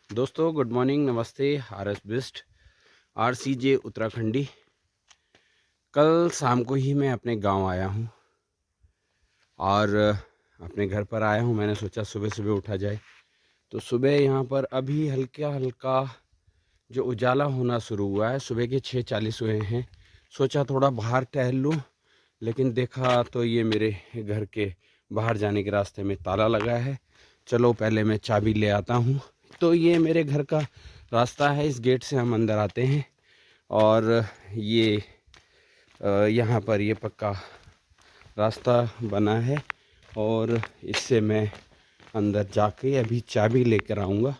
दोस्तों good morning, नमस्ते। RS. Bisht RCJ Uttarakhandi. कल शाम को ही मैं अपने गांव आया हूं और अपने घर पर आया हूं। मैंने सोचा सुबह सुबह उठा जाए, तो सुबह यहां पर अभी हल्का हल्का जो उजाला होना शुरू हुआ है। सुबह के 6:40 हुए हैं। सोचा थोड़ा बाहर टहल लूं, लेकिन देखा तो ये मेरे घर के बाहर जाने के रास्ते में ताला लगा है। चलो पहले मैं चाबी ले आता हूँ। तो ये मेरे घर का रास्ता है, इस गेट से हम अंदर आते हैं और ये यहाँ पर ये पक्का रास्ता बना है और इससे मैं अंदर जाके अभी चाबी लेकर आऊँगा,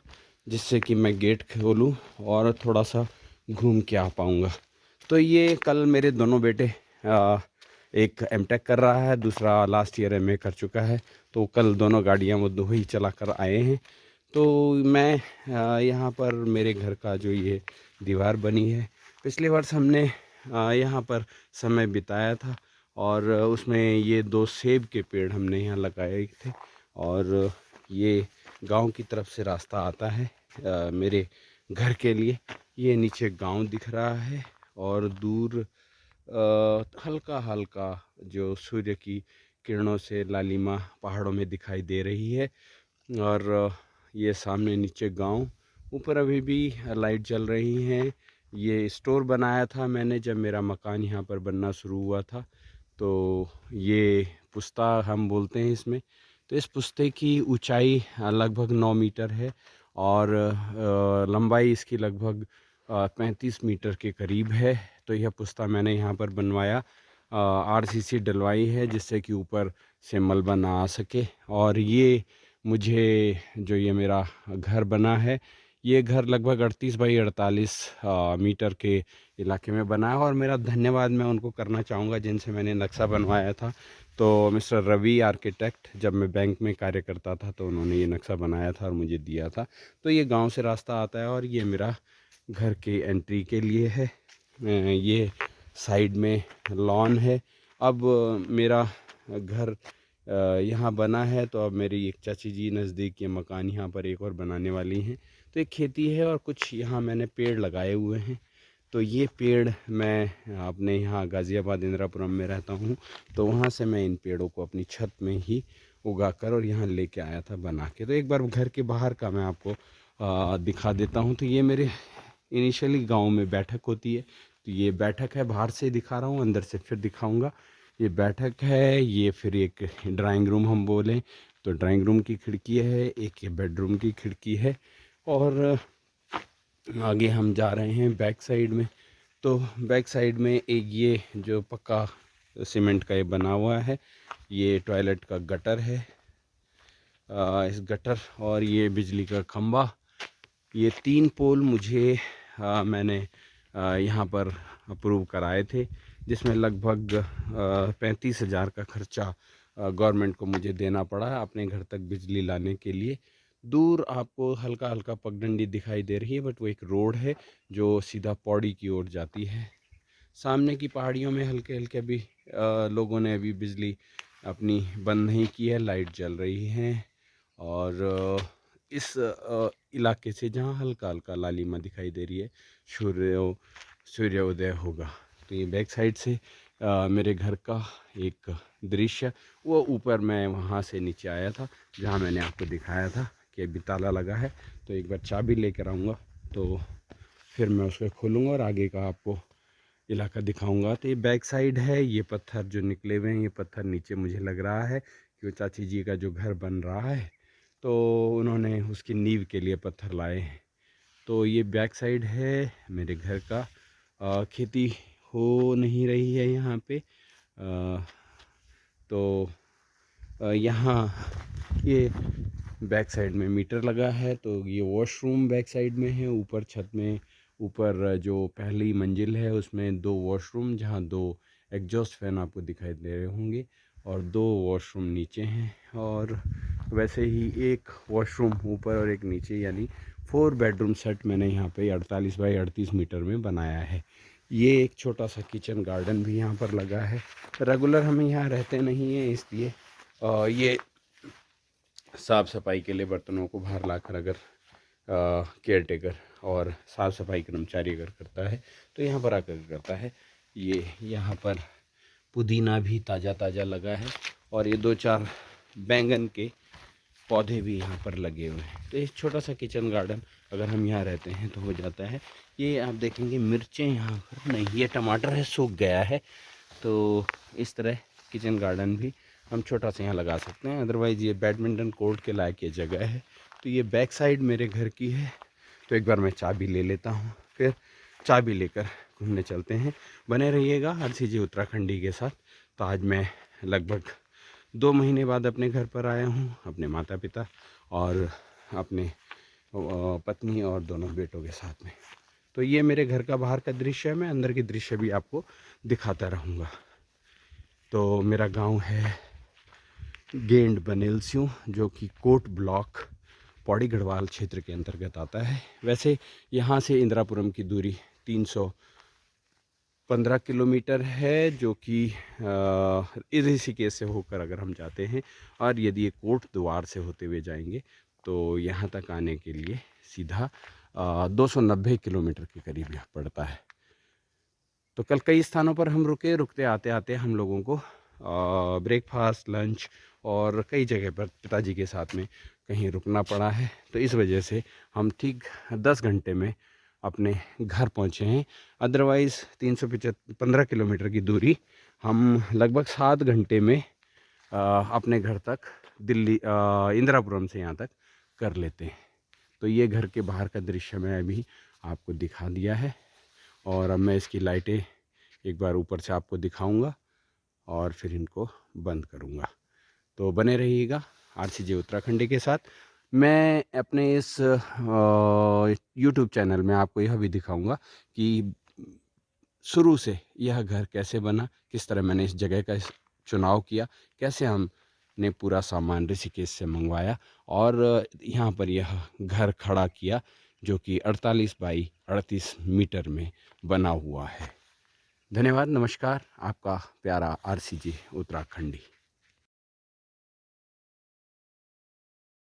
जिससे कि मैं गेट खोलूँ और थोड़ा सा घूम के आ पाऊँगा। तो ये कल मेरे दोनों बेटे, एक एमटेक कर रहा है, दूसरा लास्ट ईयर एमए कर चुका है। तो कल दोनों गाड़ियाँ वो दो ही चला कर आए हैं। तो मैं यहाँ पर मेरे घर का जो ये दीवार बनी है, पिछले वर्ष हमने यहाँ पर समय बिताया था और उसमें ये 2 सेब के पेड़ हमने यहाँ लगाए थे। और ये गांव की तरफ से रास्ता आता है मेरे घर के लिए। ये नीचे गांव दिख रहा है और दूर हल्का हल्का जो सूर्य की किरणों से लालिमा पहाड़ों में दिखाई दे रही है। और ये सामने नीचे गांव, ऊपर अभी भी लाइट जल रही हैं। ये स्टोर बनाया था मैंने जब मेरा मकान यहाँ पर बनना शुरू हुआ था। तो ये पुस्ता हम बोलते हैं इसमें। तो इस पुस्ते की ऊंचाई लगभग 9 मीटर है और लंबाई इसकी लगभग 35 मीटर के करीब है। तो यह पुस्ता मैंने यहाँ पर बनवाया, RCC डलवाई है, जिससे कि ऊपर से मलबा ना आ सके। और ये मुझे जो ये मेरा घर बना है, ये घर लगभग 38 बाई 48 मीटर के इलाके में बना है। और मेरा धन्यवाद मैं उनको करना चाहूँगा जिनसे मैंने नक्शा बनवाया था। तो मिस्टर रवि आर्किटेक्ट, जब मैं बैंक में कार्य करता था तो उन्होंने ये नक्शा बनाया था और मुझे दिया था। तो ये गांव से रास्ता आता है और ये मेरा घर की एंट्री के लिए है। ये साइड में लॉन है। अब मेरा घर यहाँ बना है, तो अब मेरी एक चाची जी नज़दीक ये मकान यहाँ पर एक और बनाने वाली हैं। तो एक खेती है और कुछ यहाँ मैंने पेड़ लगाए हुए हैं। तो ये पेड़ मैं अपने यहाँ गाज़ियाबाद इंदिरापुरम में रहता हूँ, तो वहाँ से मैं इन पेड़ों को अपनी छत में ही उगा कर और यहाँ लेके आया था बना के। तो एक बार घर के बाहर का मैं आपको दिखा देता हूँ। तो ये मेरे इनिशियली गांव में बैठक होती है। तो ये बैठक है, बाहर से दिखा रहा हूँ, अंदर से फिर दिखाऊंगा। ये बैठक है, ये फिर एक ड्राइंग रूम हम बोलें तो ड्राइंग रूम की खिड़की है, एक ये बेडरूम की खिड़की है। और आगे हम जा रहे हैं बैक साइड में। तो बैक साइड में एक ये जो पक्का सीमेंट का ये बना हुआ है, ये टॉयलेट का गटर है। इस गटर और ये बिजली का खंभा, ये 3 पोल मुझे मैंने यहाँ पर अप्रूव कराए थे, जिसमें लगभग 35,000 का खर्चा गवर्नमेंट को मुझे देना पड़ा है अपने घर तक बिजली लाने के लिए। दूर आपको हल्का हल्का पगडंडी दिखाई दे रही है, बट वो एक रोड है जो सीधा पौड़ी की ओर जाती है। सामने की पहाड़ियों में हल्के हल्के अभी लोगों ने अभी बिजली अपनी बंद नहीं की है, लाइट जल रही है। और इस इलाके से जहाँ हल्का हल्का लालिमा दिखाई दे रही है, सूर्योदय होगा। तो ये बैक साइड से मेरे घर का एक दृश्य, वो ऊपर मैं वहाँ से नीचे आया था जहाँ मैंने आपको दिखाया था कि अभी ताला लगा है। तो एक बार चाबी लेकर आऊँगा तो फिर मैं उसको खोलूँगा और आगे का आपको इलाका दिखाऊंगा। तो ये बैक साइड है। ये पत्थर जो निकले हुए हैं, ये पत्थर नीचे मुझे लग रहा है कि चाची जी का जो घर बन रहा है तो उन्होंने उसकी नींव के लिए पत्थर लाए हैं। तो ये बैक साइड है मेरे घर का। खेती हो नहीं रही है यहाँ पे। तो यहाँ ये बैक साइड में मीटर लगा है। तो ये वॉशरूम बैक साइड में है। ऊपर छत में, ऊपर जो पहली मंजिल है उसमें 2 वॉशरूम, जहाँ 2 एग्जॉस्ट फैन आपको दिखाई दे रहे होंगे, और 2 वॉशरूम नीचे हैं। और वैसे ही एक वॉशरूम ऊपर और एक नीचे, यानी 4 बेडरूम सेट मैंने यहाँ पे 48 बाई 38 मीटर में बनाया है। ये एक छोटा सा किचन गार्डन भी यहाँ पर लगा है। रेगुलर हम यहाँ रहते नहीं हैं, इसलिए ये साफ़ सफाई के लिए बर्तनों को बाहर लाकर अगर केयर टेकर और साफ़ सफाई कर्मचारी अगर करता है तो यहाँ पर आकर करता है। ये यहाँ पर पुदीना भी ताज़ा ताज़ा लगा है और ये 2-4 बैंगन के पौधे भी यहाँ पर लगे हुए हैं। तो एक छोटा सा किचन गार्डन अगर हम यहाँ रहते हैं तो हो जाता है। ये आप देखेंगे मिर्चें यहाँ पर नहीं, ये टमाटर है, सूख गया है। तो इस तरह किचन गार्डन भी हम छोटा सा यहाँ लगा सकते हैं। अदरवाइज़ ये बैडमिंटन कोर्ट के लायक ये जगह है। तो ये बैक साइड मेरे घर की है। तो एक बार मैं चाबी ले लेता हूँ, फिर चाबी लेकर घूमने चलते हैं। बने रहिएगा RCJ उत्तराखंडी के साथ। तो आज मैं लगभग 2 महीने बाद अपने घर पर आया हूँ, अपने माता पिता और अपने पत्नी और दोनों बेटों के साथ में। तो ये मेरे घर का बाहर का दृश्य है। मैं अंदर के दृश्य भी आपको दिखाता रहूँगा। तो मेरा गांव है गेंड बनेलस्यूं, जो कि कोट ब्लॉक पौड़ी गढ़वाल क्षेत्र के अंतर्गत आता है। वैसे यहाँ से इंदिरापुरम की दूरी 315 किलोमीटर है, जो कि ऋषिकेश से होकर अगर हम जाते हैं और यदि ये कोट द्वार से होते हुए जाएंगे तो यहाँ तक आने के लिए सीधा 290 किलोमीटर के करीब यहाँ पड़ता है। तो कल कई स्थानों पर हम रुके, रुकते आते आते हम लोगों को ब्रेकफास्ट, लंच और कई जगह पर पिताजी के साथ में कहीं रुकना पड़ा है। तो इस वजह से हम ठीक 10 घंटे में अपने घर पहुंचे हैं। अदरवाइज़ 315 किलोमीटर की दूरी हम लगभग 7 घंटे में अपने घर तक दिल्ली इंदिरापुरम से यहाँ तक कर लेते हैं। तो ये घर के बाहर का दृश्य मैं अभी आपको दिखा दिया है और अब मैं इसकी लाइटें एक बार ऊपर से आपको दिखाऊंगा और फिर इनको बंद करूंगा। तो बने रहिएगा RCJ उत्तराखंडी के साथ। मैं अपने इस YouTube चैनल में आपको यह भी दिखाऊंगा कि शुरू से यह घर कैसे बना, किस तरह मैंने इस जगह का चुनाव किया, कैसे हमने पूरा सामान ऋषिकेश से मंगवाया और यहाँ पर यह घर खड़ा किया, जो कि 48 बाई 38 मीटर में बना हुआ है। धन्यवाद, नमस्कार। आपका प्यारा RCJ उत्तराखंडी।